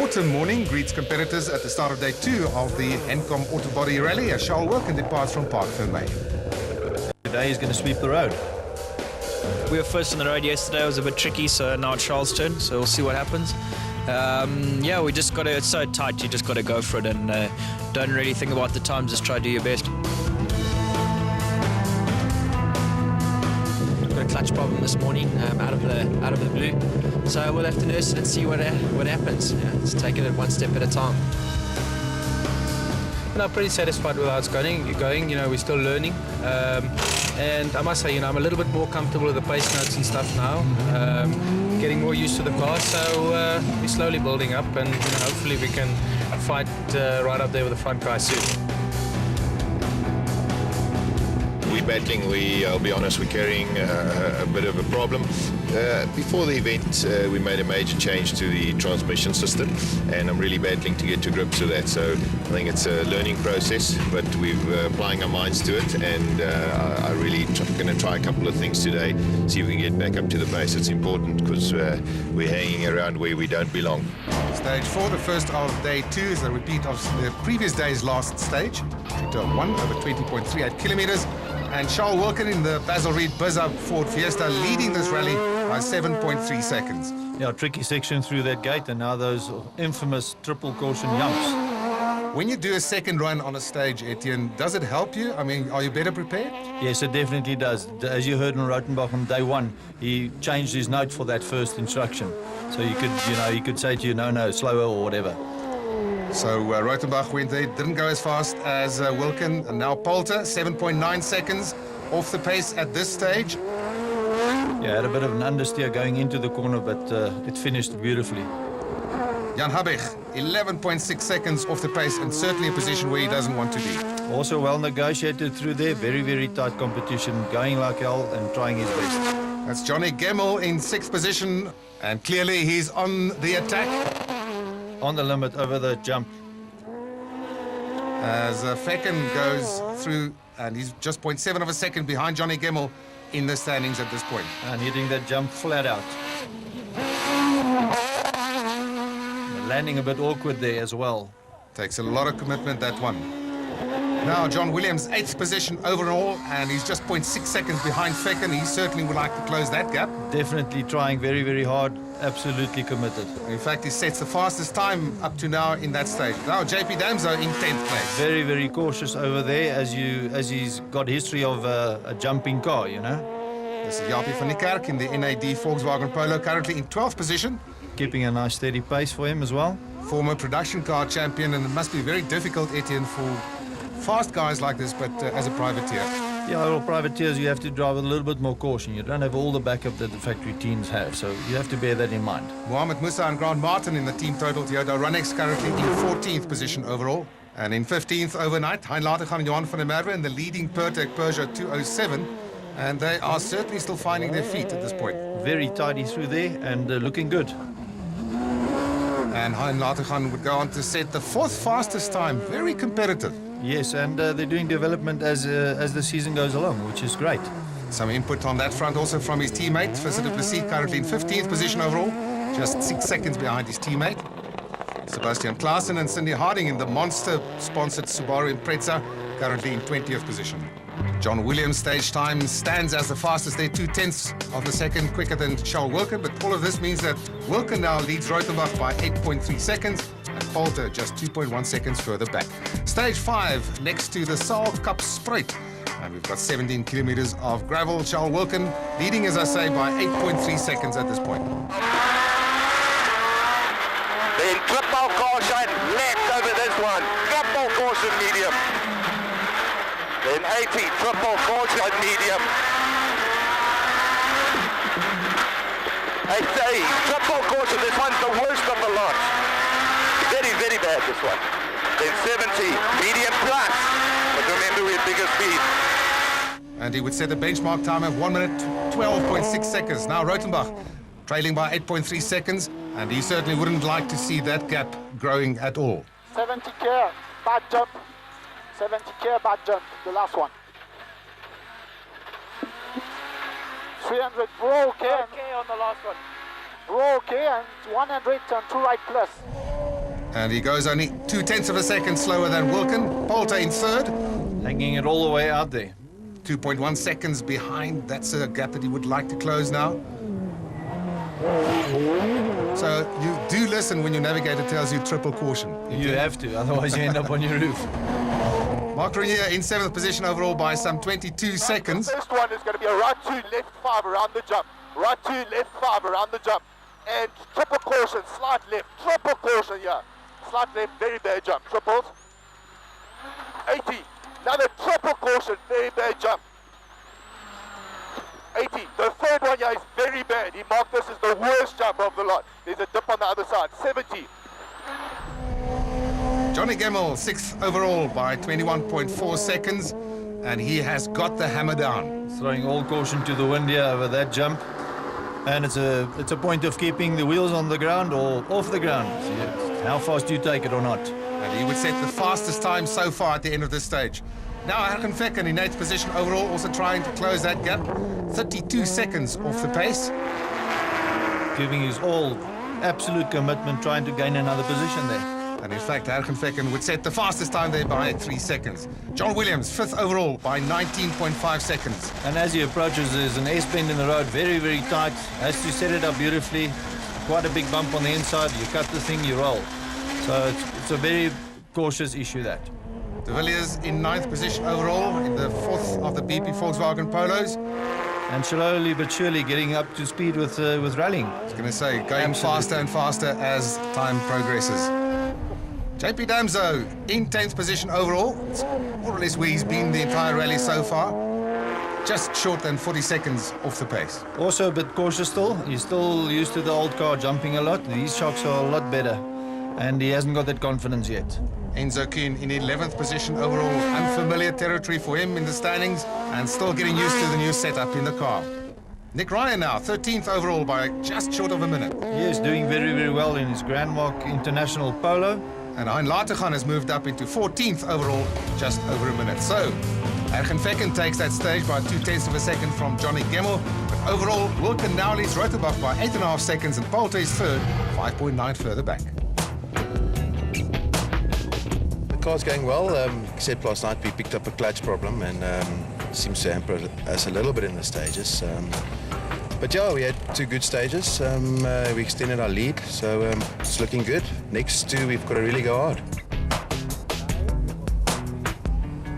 autumn morning greets competitors at the start of day 2 of the Hencom Auto Rally as Charles Wilkin departs from Park Fermé. Today he's going to sweep the road. We were first on the road yesterday. It was a bit tricky, so now it's Charles' turn, so we'll see what happens. Yeah, we just got to, it's so tight, you just got to go for it and don't really think about the times, just try to do your best. Got a clutch problem this morning out of the blue, so we'll have to nurse it and see what happens. Yeah, just take it one step at a time. I'm pretty satisfied with how it's going. You know, we're still learning. And I must say, you know, I'm a little bit more comfortable with the pace notes and stuff now. Getting more used to the car, so we're slowly building up, and you know, hopefully we can fight right up there with the front guys soon. We're battling, I'll be honest, we're carrying a bit of a problem. Before the event, we made a major change to the transmission system, and I'm really battling to get to grips with that. So I think it's a learning process, but we're applying our minds to it, and I really going to try a couple of things today, see if we can get back up to the base. It's important because we're hanging around where we don't belong. Stage 4, the first of day 2, is a repeat of the previous day's last stage. Shooter 1 over 20.38 kilometers. And Charles Wilkin in the Basil Reed Bizza Ford Fiesta leading this rally by 7.3 seconds. Yeah, tricky section through that gate, and now those infamous triple caution jumps. When you do a second run on a stage, Etienne, does it help you? I mean, are you better prepared? Yes, it definitely does. As you heard in Rotenbach on day 1, he changed his note for that first instruction. So you could say to you, no, slower or whatever. So Rotenbach went there, didn't go as fast as Wilkin, and now Poulter, 7.9 seconds off the pace at this stage. Yeah, had a bit of an understeer going into the corner, but it finished beautifully. Jan Habig, 11.6 seconds off the pace, and certainly a position where he doesn't want to be. Also well negotiated through there, very, very tight competition, going like hell and trying his best. That's Johnny Gemmell in 6th position, and clearly he's on the attack. On the limit over the jump. As Fecken goes through, and he's just 0.7 of a second behind Johnny Gemmell in the standings at this point. And hitting that jump flat out. Landing a bit awkward there as well. Takes a lot of commitment, that one. Now John Williams, 8th position overall, and he's just 0.6 seconds behind Fecken. He certainly would like to close that gap. Definitely trying very, very hard, absolutely committed. In fact, he sets the fastest time up to now in that stage. Now JP Damso in 10th place. Very, very cautious over there as he's got history of a jumping car, you know. This is Japie van der Kerk in the NAD Volkswagen Polo, currently in 12th position. Keeping a nice steady pace for him as well. Former production car champion, and it must be very difficult, Etienne, for fast guys like this, but as a privateer. Yeah, well, privateers, you have to drive with a little bit more caution. You don't have all the backup that the factory teams have, so you have to bear that in mind. Mohamed Musa and Grant Martin in the team total. Toyota Runnex currently in 14th position overall. And in 15th overnight, Hein Latergan and Johan van der Merwe in the leading Pertec Peugeot 207. And they are certainly still finding their feet at this point. Very tidy through there and looking good. And Hein Latergan would go on to set the 4th fastest time. Very competitive. Yes, and they're doing development as the season goes along, which is great. Some input on that front also from his teammate, Visser du Plessis, currently in 15th position overall, just 6 seconds behind his teammate. Sebastian Klaassen and Cindy Harding in the Monster-sponsored Subaru Impreza, currently in 20th position. John Williams' stage time stands as the fastest there, 2/10 of a second quicker than Charles Wilkin, but all of this means that Wilkin now leads Rotenbach by 8.3 seconds, and Poulter just 2.1 seconds further back. Stage 5, next to the Saal Cup Spruit, and we've got 17 kilometers of gravel. Charles Wilkin leading, as I say, by 8.3 seconds at this point. Then triple caution left over this one, triple caution medium. Then 80, triple caution medium. 80, triple caution, this one's the worst of the lot. Very, very bad, this one. Then 70, medium plus. But remember, we're bigger speed. And he would set a benchmark time of 1 minute 12.6 seconds. Now Rotenbach trailing by 8.3 seconds, and he certainly wouldn't like to see that gap growing at all. 70k, bad jump. 70k, bad jump, the last one. 300, bro, okay. Okay on the last one. Bro, okay, and 100 on 2 right plus. And he goes only 0.2 of a second slower than Wilken. Poulter in third. Hanging it all the way out there. 2.1 seconds behind. That's a gap that he would like to close now. So you do listen when your navigator tells you triple caution. You have to, otherwise you end up on your roof. Mark Renier in 7th position overall by some 22 seconds. The first one is going to be a right 2, left 5 around the jump. Right 2, left 5 around the jump. And triple caution, slight left. Triple caution here. Slight left, very bad jump. Triples. 80. Another triple caution, very bad jump. 80. The third one here is very bad. He marked this as the worst jump of the lot. There's a dip on the other side. 70. Johnny Gemmell, 6th overall by 21.4 seconds. And he has got the hammer down. Throwing all caution to the wind here over that jump. And it's a point of keeping the wheels on the ground or off the ground. So how fast you take it or not. And he would set the fastest time so far at the end of this stage. Now Herkenfecken in 8th position overall, also trying to close that gap. 32 seconds off the pace. Giving his all absolute commitment, trying to gain another position there. And in fact, Herkenfecken would set the fastest time there by 3 seconds. John Williams, 5th overall by 19.5 seconds. And as he approaches, there's an S-bend in the road, very, very tight. Has to set it up beautifully. Quite a big bump on the inside. You cut the thing, you roll. So it's a very cautious issue, that. De Villiers in 9th position overall in the 4th of the BP Volkswagen Polos. And slowly but surely getting up to speed with rallying. I was going to say, going faster and faster as time progresses. JP Damso in 10th position overall. It's more or less where he's been the entire rally so far. Just short than 40 seconds off the pace. Also a bit cautious still. He's still used to the old car jumping a lot. These shocks are a lot better. And he hasn't got that confidence yet. Enzo Kuhn in 11th position overall. Unfamiliar territory for him in the standings and still getting used to the new setup in the car. Nick Ryan now, 13th overall by just short of a minute. He is doing very, very well in his Grandmark International Polo. And Hein Lategan has moved up into 14th overall, just over a minute. So, Herkenfecken takes that stage by 0.2 of a second from Johnny Gemmell. But overall, Wilken now leads Rotterbach by 8.5 seconds and Poulter is third, 5.9 further back. The car's going well, except last night we picked up a clutch problem and seems to hamper us a little bit in the stages. But yeah, we had 2 good stages. We extended our lead, so it's looking good. Next 2, we've got to really go hard.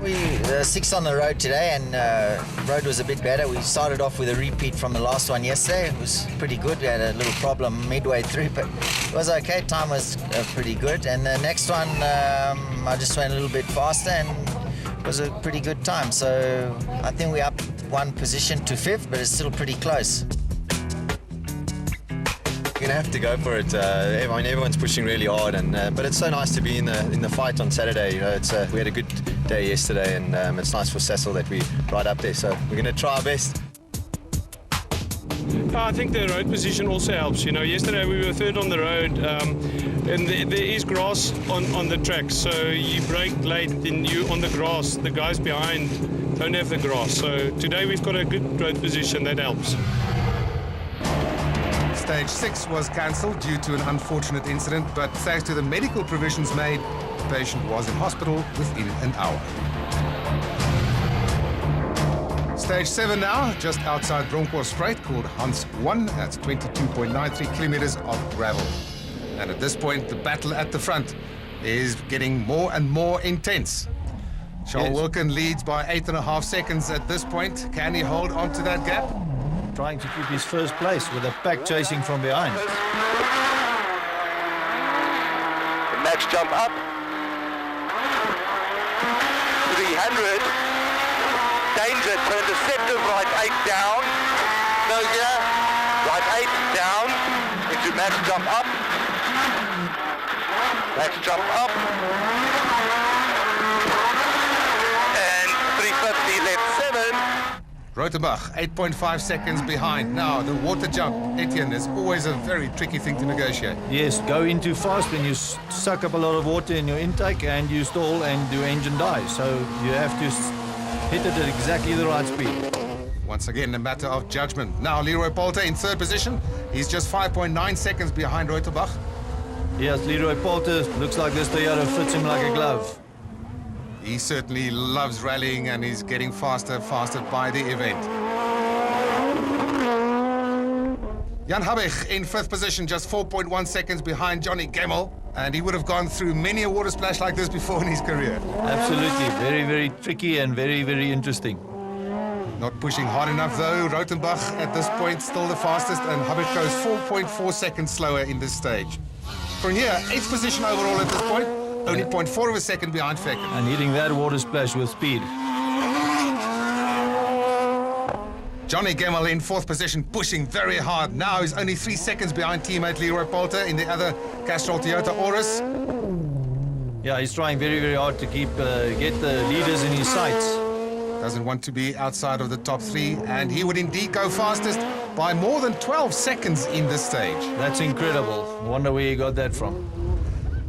We were 6 on the road today, and road was a bit better. We started off with a repeat from the last one yesterday. It was pretty good. We had a little problem midway through, but it was okay. Time was pretty good. And the next one, I just went a little bit faster, and it was a pretty good time. So I think we're up 1 position to 5th, but it's still pretty close. You're gonna have to go for it. I mean, everyone's pushing really hard, but it's so nice to be in the fight on Saturday. You know, we had a good day yesterday, and it's nice for Cecil that we right up there. So we're gonna try our best. I think the road position also helps. You know, yesterday we were 3rd on the road, and there is grass on the track, so you brake late, and you on the grass. The guys behind don't have the grass. So today we've got a good road position that helps. Stage 6 was cancelled due to an unfortunate incident, but thanks to the medical provisions made, the patient was in hospital within an hour. Stage 7 now, just outside Bronkhorstspruit, called Hans 1. That's 22.93 kilometers of gravel. And at this point, the battle at the front is getting more and more intense. Charles Wilken leads by 8.5 seconds at this point. Can he hold on to that gap? Trying to keep his first place with a pack chasing from behind. The next jump up. 300. Danger, turn deceptive, right 8 down. No here. Right 8 down. Into max jump up. Max jump up. And 350 left 7. Rotterbach, 8.5 seconds behind. Now, the water jump, Etienne, is always a very tricky thing to negotiate. Yes, go in too fast and you suck up a lot of water in your intake and you stall and your engine dies. So you have to hit it at exactly the right speed. Once again, a matter of judgment. Now, Leroy Poulter in 3rd position. He's just 5.9 seconds behind Rotterbach. Yes, Leroy Poulter, looks like this Toyota fits him like a glove. He certainly loves rallying and is getting faster and faster by the event. Jan Habig in 5th position, just 4.1 seconds behind Johnny Gemmell, and he would have gone through many a water splash like this before in his career. Absolutely, very, very tricky and very, very interesting. Not pushing hard enough though. Rothenbach at this point still the fastest, and Habig goes 4.4 seconds slower in this stage. Fournier, 8th position overall at this point, only 0.4 of a second behind Fecken. And hitting that water splash with speed. Johnny Gemmell in 4th position, pushing very hard. Now he's only 3 seconds behind teammate Leroy Poulter in the other Castrol Toyota Auris. Yeah, he's trying very, very hard to keep get the leaders in his sights. Doesn't want to be outside of the top 3, and he would indeed go fastest by more than 12 seconds in this stage. That's incredible. Wonder where he got that from.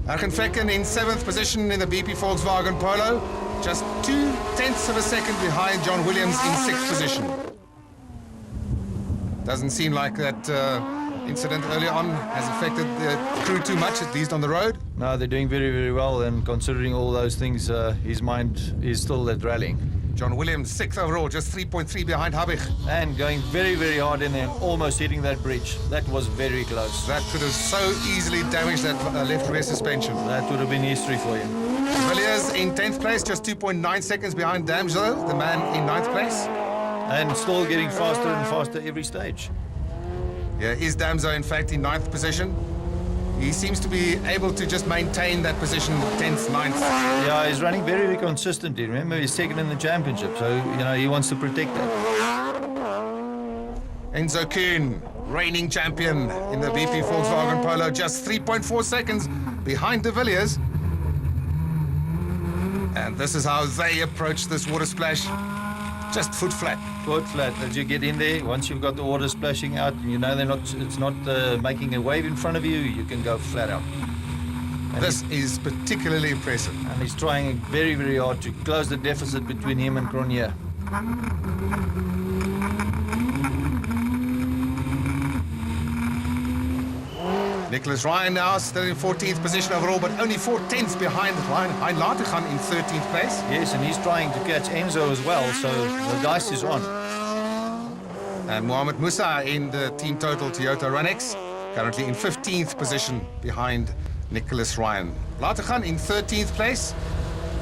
Arjen Fecken in 7th position in the BP Volkswagen Polo, just 0.2 of a second behind John Williams in 6th position. Doesn't seem like that incident early on has affected the crew too much, at least on the road. No, they're doing very, very well, and considering all those things, his mind is still at rallying. John Williams, 6th overall, just 3.3 behind Habig. And going very, very hard in there, almost hitting that bridge. That was very close. That could have so easily damaged that left rear suspension. That would have been history for him. Villiers in 10th place, just 2.9 seconds behind Damso, the man in 9th place. And still getting faster and faster every stage. Yeah, is Damso in fact in 9th position. He seems to be able to just maintain that position, 10th, 9th. Yeah, he's running very, very consistently. Remember, he's 2nd in the championship, so, you know, he wants to protect that. Enzo Kuhn, reigning champion in the BP Volkswagen Polo, just 3.4 seconds behind De Villiers. And this is how they approach this water splash. Just foot flat. Foot flat. As you get in there, once you've got the water splashing out, you know it's not making a wave in front of you, you can go flat out. And this is particularly impressive. And he's trying very, very hard to close the deficit between him and Cronje. Nicholas Ryan now still in 14th position overall, but only 4/10 behind Hein Latergan in 13th place. Yes, and he's trying to catch Enzo as well, so the dice is on. And Mohamed Musa in the team total Toyota Runex, currently in 15th position behind Nicholas Ryan. Latergan in 13th place.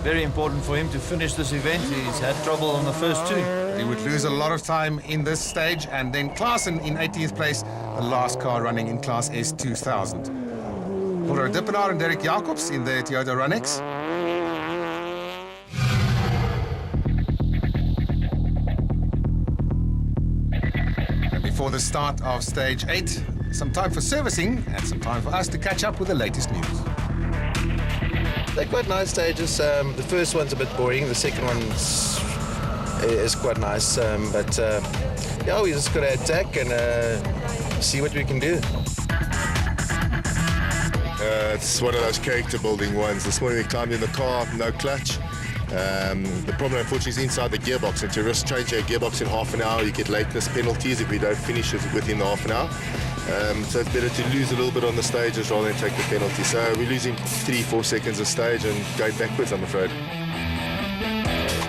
Very important for him to finish this event. He's had trouble on the first 2. He would lose a lot of time in this stage. And then Klaassen in 18th place, the last car running in Class S 2000. Ulrich Dippenaar and Derek Jacobs in the Toyota Runex. And before the start of stage 8, some time for servicing and some time for us to catch up with the latest news. They're quite nice stages. The first one's a bit boring. The second one is quite nice. Yeah, we just got to attack and see what we can do. It's one of those character building ones. This morning we climbed in the car, no clutch. The problem unfortunately is inside the gearbox, and to risk changing a gearbox in half an hour you get lateness penalties if we don't finish it within the half an hour. So it's better to lose a little bit on the stages rather than take the penalty. So we're losing 3-4 seconds a stage and going backwards, I'm afraid.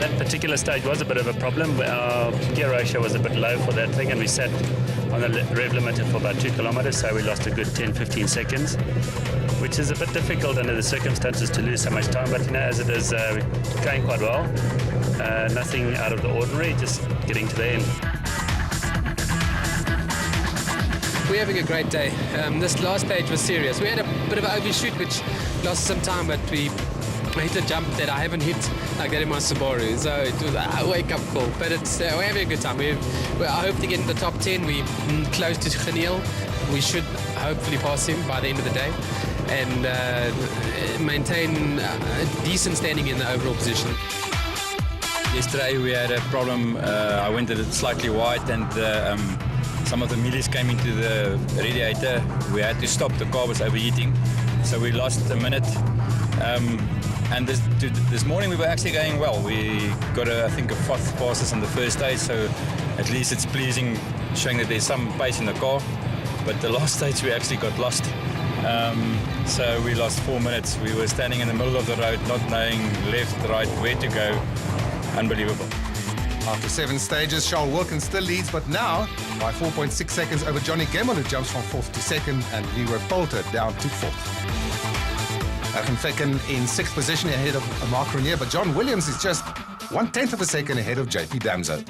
That particular stage was a bit of a problem. Our gear ratio was a bit low for that thing, and we sat on the rev limiter for about 2 kilometers, so we lost a good 10-15 seconds, which is a bit difficult under the circumstances to lose so much time. But you know, as it is, we're going quite well. Nothing out of the ordinary, just getting to the end. We're having a great day. This last stage was serious. We had a bit of an overshoot, which lost some time, but we hit a jump that I haven't hit like that in my Subaru. So it was a wake-up call. But it's we're having a good time. I hope to get in the top 10. We're close to Geniel. We should hopefully pass him by the end of the day and maintain a decent standing in the overall position. Yesterday we had a problem. I went a little slightly wide, and some of the millies came into the radiator. We had to stop. The car was overheating, so we lost a minute. And this morning we were actually going well. We got, I think, a 4th passes on the first stage, so at least it's pleasing, showing that there's some pace in the car. But the last stage we actually got lost. So we lost 4 minutes. We were standing in the middle of the road, not knowing left, right, where to go. Unbelievable. After 7 stages, Charles Wilkins still leads, but now by 4.6 seconds over Johnny Gemmell, who jumps from 4th to 2nd, and Leroy Poulter down to 4th. Ergen Fecken in 6th position ahead of Mark Renier, but John Williams is just 1/10 of a second ahead of JP Damso.